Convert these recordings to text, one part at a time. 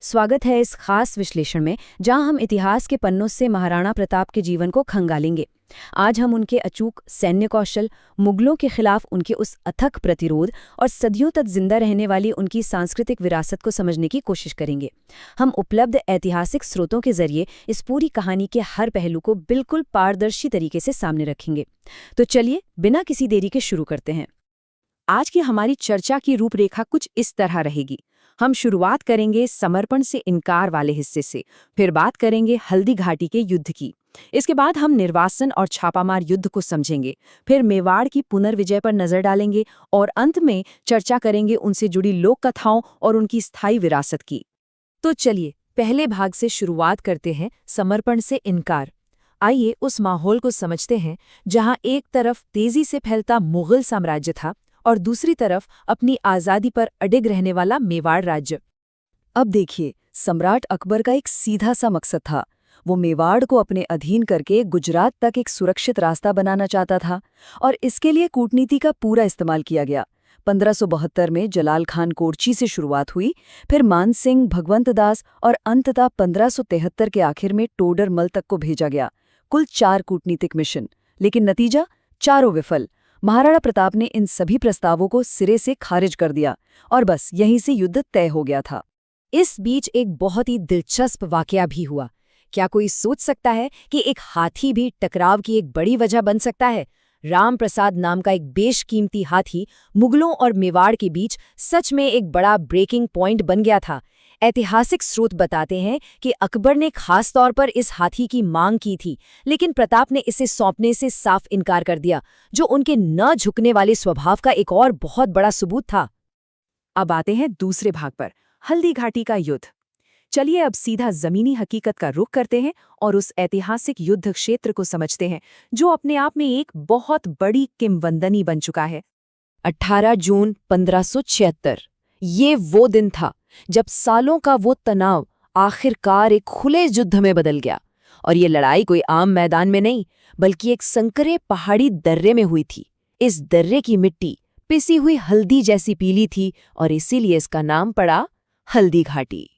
स्वागत है इस खास विश्लेषण में जहां हम इतिहास के पन्नों से महाराणा प्रताप के जीवन को खंगालेंगे। आज हम उनके अचूक सैन्य कौशल, मुगलों के खिलाफ उनके उस अथक प्रतिरोध और सदियों तक जिंदा रहने वाली उनकी सांस्कृतिक विरासत को समझने की कोशिश करेंगे। हम उपलब्ध ऐतिहासिक स्रोतों के जरिए इस पूरी कहानी के हर पहलू को बिल्कुल पारदर्शी तरीके से सामने रखेंगे। तो चलिए बिना किसी देरी के शुरू करते हैं। आज की हमारी चर्चा की रूपरेखा कुछ इस तरह रहेगी। हम शुरुआत करेंगे समर्पण से इनकार वाले हिस्से से, फिर बात करेंगे हल्दी घाटी के युद्ध की। इसके बाद हम निर्वासन और छापामार युद्ध को समझेंगे, फिर मेवाड़ की पुनर्विजय पर नजर डालेंगे और अंत में चर्चा करेंगे उनसे जुड़ी लोक कथाओं और उनकी स्थायी विरासत की। तो चलिए पहले भाग से शुरुआत करते हैं, समर्पण से इनकार। आइए उस माहौल को समझते हैं जहां एक तरफ तेजी से फैलता मुगल साम्राज्य था और दूसरी तरफ अपनी आज़ादी पर अडिग रहने वाला मेवाड़ राज्य। अब देखिए, सम्राट अकबर का एक सीधा सा मकसद था। वो मेवाड़ को अपने अधीन करके गुजरात तक एक सुरक्षित रास्ता बनाना चाहता था और इसके लिए कूटनीति का पूरा इस्तेमाल किया गया। 1572 में जलाल खान कोरची से शुरुआत हुई, फिर मानसिंह, भगवंत दास और अंततः 1573 के आखिर में टोडरमल तक को भेजा गया। कुल 4 कूटनीतिक मिशन, लेकिन नतीजा चारों विफल। महाराणा प्रताप ने इन सभी प्रस्तावों को सिरे से खारिज कर दिया और बस यहीं से युद्ध तय हो गया था। इस बीच एक बहुत ही दिलचस्प वाकया भी हुआ। क्या कोई सोच सकता है कि एक हाथी भी टकराव की एक बड़ी वजह बन सकता है? राम प्रसाद नाम का एक बेशकीमती हाथी मुगलों और मेवाड़ के बीच सच में एक बड़ा ब्रेकिंग पॉइंट बन गया था। ऐतिहासिक स्रोत बताते हैं कि अकबर ने खास तौर पर इस हाथी की मांग की थी, लेकिन प्रताप ने इसे सौंपने से साफ इनकार कर दिया, जो उनके न झुकने वाले स्वभाव का एक और बहुत बड़ा सबूत था। अब आते हैं दूसरे भाग पर, हल्दी घाटी का युद्ध। चलिए अब सीधा जमीनी हकीकत का रुख करते हैं और उस ऐतिहासिक युद्ध क्षेत्र को समझते हैं जो अपने आप में एक बहुत बड़ी किंवदंती बन चुका है। 18 जून 1576, ये वो दिन था जब सालों का वो तनाव आखिरकार एक खुले युद्ध में बदल गया। और ये लड़ाई कोई आम मैदान में नहीं, बल्कि एक संकरे पहाड़ी दर्रे में हुई थी। इस दर्रे की मिट्टी पिसी हुई हल्दी जैसी पीली थी और इसीलिए इसका नाम पड़ा हल्दी घाटी।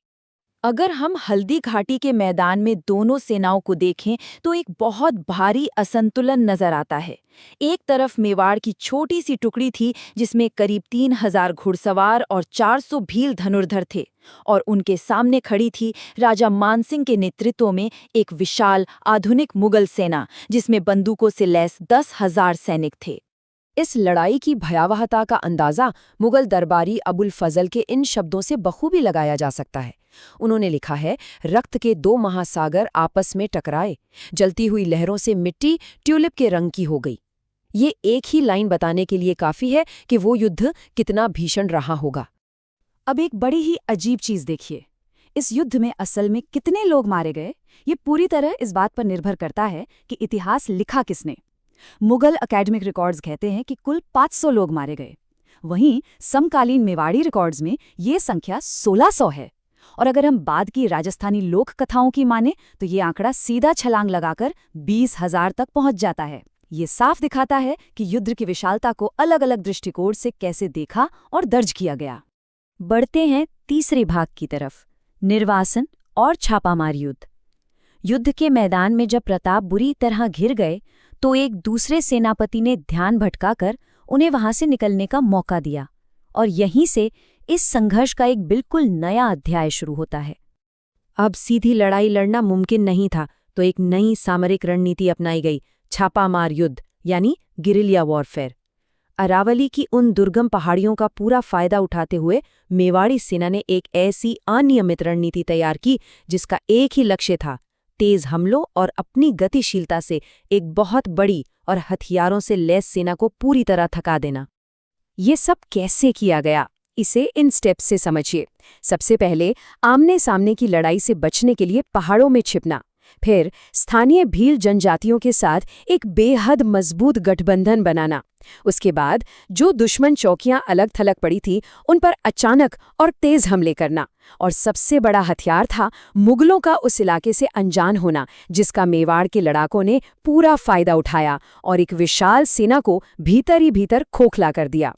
अगर हम हल्दी घाटी के मैदान में दोनों सेनाओं को देखें तो एक बहुत भारी असंतुलन नजर आता है। एक तरफ मेवाड़ की छोटी सी टुकड़ी थी जिसमें करीब 3000 घुड़सवार और 400 भील धनुर्धर थे, और उनके सामने खड़ी थी राजा मानसिंह के नेतृत्व में एक विशाल आधुनिक मुगल सेना जिसमें बंदूकों से लैस 10,000 सैनिक थे। इस लड़ाई की भयावहता का अंदाजा मुगल दरबारी अबुल फजल के इन शब्दों से बखूबी लगाया जा सकता है। उन्होंने लिखा है, रक्त के 2 महासागर आपस में टकराए, जलती हुई लहरों से मिट्टी ट्यूलिप के रंग की हो गई। ये एक ही लाइन बताने के लिए काफी है कि वो युद्ध कितना भीषण रहा होगा। अब एक बड़ी ही अजीब चीज देखिए, इस युद्ध में असल में कितने लोग मारे गए, ये पूरी तरह इस बात पर निर्भर करता है कि इतिहास लिखा किसने। मुगल अकेडमिक रिकॉर्ड्स कहते हैं कि कुल 500 लोग मारे गए। वहीं समकालीन मेवाड़ी रिकॉर्ड्स में ये संख्या 1600 है। और अगर हम बाद की राजस्थानी लोक कथाओं की माने तो ये आंकड़ा सीधा छलांग लगाकर 20,000 तक पहुंच जाता है। ये साफ दिखाता है कि युद्ध की विशालता को अलग अलग दृष्टिकोण से कैसे देखा और दर्ज किया गया। बढ़ते हैं तीसरे भाग की तरफ, निर्वासन और छापामार युद्ध। युद्ध के मैदान में जब प्रताप बुरी तरह घिर गए तो एक दूसरे सेनापति ने ध्यान भटकाकर उन्हें वहां से निकलने का मौका दिया, और यहीं से इस संघर्ष का एक बिल्कुल नया अध्याय शुरू होता है। अब सीधी लड़ाई लड़ना मुमकिन नहीं था, तो एक नई सामरिक रणनीति अपनाई गई, छापामार युद्ध यानी गिरिलिया वॉरफेयर। अरावली की उन दुर्गम पहाड़ियों का पूरा फायदा उठाते हुए मेवाड़ी सेना ने एक ऐसी अनियमित रणनीति तैयार की जिसका एक ही लक्ष्य था, तेज हमलों और अपनी गतिशीलता से एक बहुत बड़ी और हथियारों से लैस सेना को पूरी तरह थका देना। ये सब कैसे किया गया, इसे इन स्टेप्स से समझिए। सबसे पहले आमने सामने की लड़ाई से बचने के लिए पहाड़ों में छिपना, फिर स्थानीय भील जनजातियों के साथ एक बेहद मजबूत गठबंधन बनाना, उसके बाद जो दुश्मन चौकियां अलग थलग पड़ी थी उन पर अचानक और तेज हमले करना, और सबसे बड़ा हथियार था मुगलों का उस इलाके से अनजान होना जिसका मेवाड़ के लड़ाकों ने पूरा फायदा उठाया और एक विशाल सेना को भीतर ही भीतर खोखला कर दिया।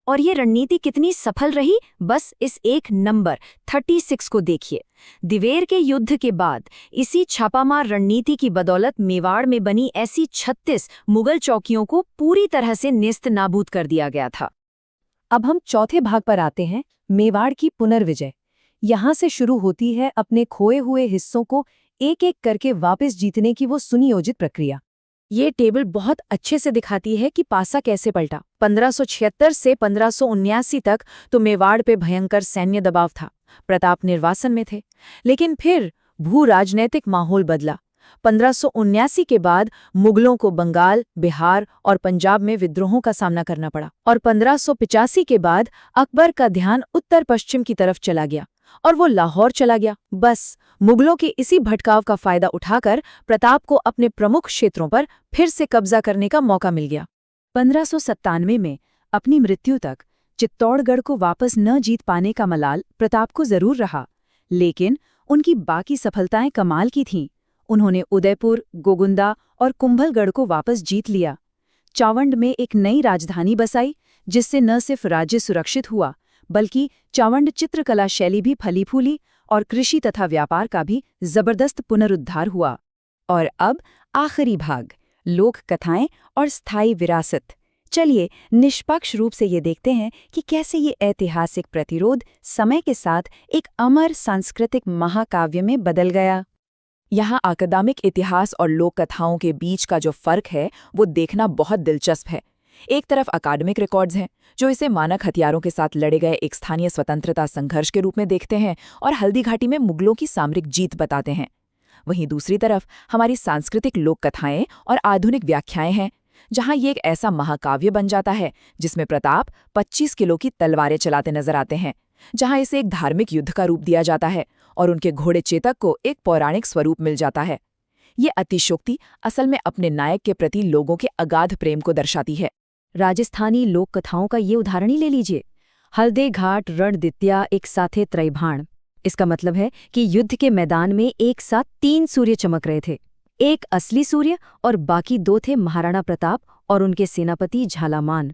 और ये रणनीति कितनी सफल रही, बस इस एक नंबर 36 को देखिए। दिवेर के युद्ध के बाद इसी छापामार रणनीति की बदौलत मेवाड़ में बनी ऐसी 36 मुगल चौकियों को पूरी तरह से नेस्त नाबूद कर दिया गया था। अब हम चौथे भाग पर आते हैं, मेवाड़ की पुनर्विजय। यहाँ से शुरू होती है अपने खोए हुए हिस्सों को एक एक करके वापस जीतने की वो सुनियोजित प्रक्रिया। ये टेबल बहुत अच्छे से दिखाती है कि पासा कैसे पलटा। 1576 से 1579 तक तो मेवाड़ पे भयंकर सैन्य दबाव था, प्रताप निर्वासन में थे। लेकिन फिर भू राजनैतिक माहौल बदला। 1579 के बाद मुगलों को बंगाल, बिहार और पंजाब में विद्रोहों का सामना करना पड़ा, और 1585 के बाद अकबर का ध्यान उत्तर पश्चिम की तरफ चला गया और वो लाहौर चला गया। बस मुगलों के इसी भटकाव का फायदा उठाकर प्रताप को अपने प्रमुख क्षेत्रों पर फिर से कब्जा करने का मौका मिल गया। 1597 में अपनी मृत्यु तक चित्तौड़गढ़ को वापस न जीत पाने का मलाल प्रताप को जरूर रहा, लेकिन उनकी बाकी सफलताएं कमाल की थीं। उन्होंने उदयपुर, गोगुंदा और कुंभलगढ़ को वापस जीत लिया। चावंड में एक नई राजधानी बसाई, जिससे न सिर्फ राज्य सुरक्षित हुआ, बल्कि चावंड चित्रकला शैली भी फली फूली और कृषि तथा व्यापार का भी जबरदस्त पुनरुद्धार हुआ। और अब आखिरी भाग, लोक कथाएं और स्थायी विरासत। चलिए निष्पक्ष रूप से ये देखते हैं कि कैसे ये ऐतिहासिक प्रतिरोध समय के साथ एक अमर सांस्कृतिक महाकाव्य में बदल गया। यहाँ अकादमिक इतिहास और लोक कथाओं के बीच का जो फर्क है वो देखना बहुत दिलचस्प है। एक तरफ अकादमिक रिकॉर्ड्स हैं जो इसे मानक हथियारों के साथ लड़े गए एक स्थानीय स्वतंत्रता संघर्ष के रूप में देखते हैं और हल्दी घाटी में मुगलों की सामरिक जीत बताते हैं। वहीं दूसरी तरफ हमारी सांस्कृतिक लोक कथाएं और आधुनिक व्याख्याएं हैं, जहां ये एक ऐसा महाकाव्य बन जाता है जिसमें प्रताप 25 किलो की तलवारें चलाते नजर आते हैं, जहां इसे एक धार्मिक युद्ध का रूप दिया जाता है और उनके घोड़े चेतक को एक पौराणिक स्वरूप मिल जाता है। ये अतिशयोक्ति असल में अपने नायक के प्रति लोगों के अगाध प्रेम को दर्शाती है। राजस्थानी लोक कथाओं का ये उदाहरण ही ले लीजिए। हल्दे घाट रणदित्या एक साथे त्रैभाण। इसका मतलब है कि युद्ध के मैदान में एक साथ 3 सूर्य चमक रहे थे। एक असली सूर्य और बाकी 2 थे महाराणा प्रताप और उनके सेनापति झालामान।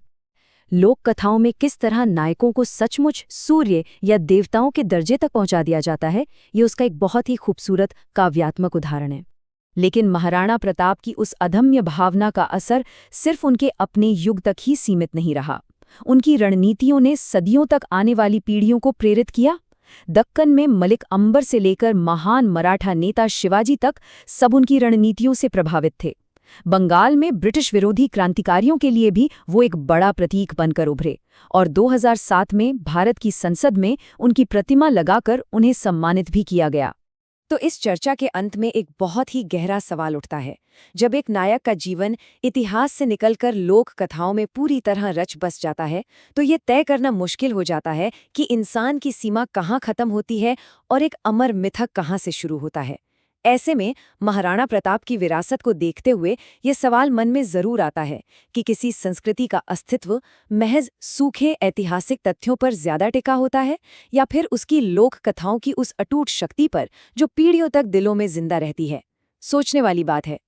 लोक कथाओं में किस तरह नायकों को सचमुच सूर्य या देवताओं के दर्जे तक पहुंचा दिया जाता है, ये उसका एक बहुत ही खूबसूरत काव्यात्मक उदाहरण है। लेकिन महाराणा प्रताप की उस अदम्य भावना का असर सिर्फ उनके अपने युग तक ही सीमित नहीं रहा। उनकी रणनीतियों ने सदियों तक आने वाली पीढ़ियों को प्रेरित किया। दक्कन में मलिक अंबर से लेकर महान मराठा नेता शिवाजी तक सब उनकी रणनीतियों से प्रभावित थे। बंगाल में ब्रिटिश विरोधी क्रांतिकारियों के लिए भी वो एक बड़ा प्रतीक बनकर उभरे और 2007 में भारत की संसद में उनकी प्रतिमा लगाकर उन्हें सम्मानित भी किया गया। तो इस चर्चा के अंत में एक बहुत ही गहरा सवाल उठता है। जब एक नायक का जीवन इतिहास से निकलकर लोक कथाओं में पूरी तरह रच बस जाता है, तो ये तय करना मुश्किल हो जाता है कि इंसान की सीमा कहाँ खत्म होती है और एक अमर मिथक कहाँ से शुरू होता है। ऐसे में महाराणा प्रताप की विरासत को देखते हुए ये सवाल मन में जरूर आता है कि किसी संस्कृति का अस्तित्व महज सूखे ऐतिहासिक तथ्यों पर ज्यादा टिका होता है या फिर उसकी लोक कथाओं की उस अटूट शक्ति पर जो पीढ़ियों तक दिलों में जिंदा रहती है। सोचने वाली बात है।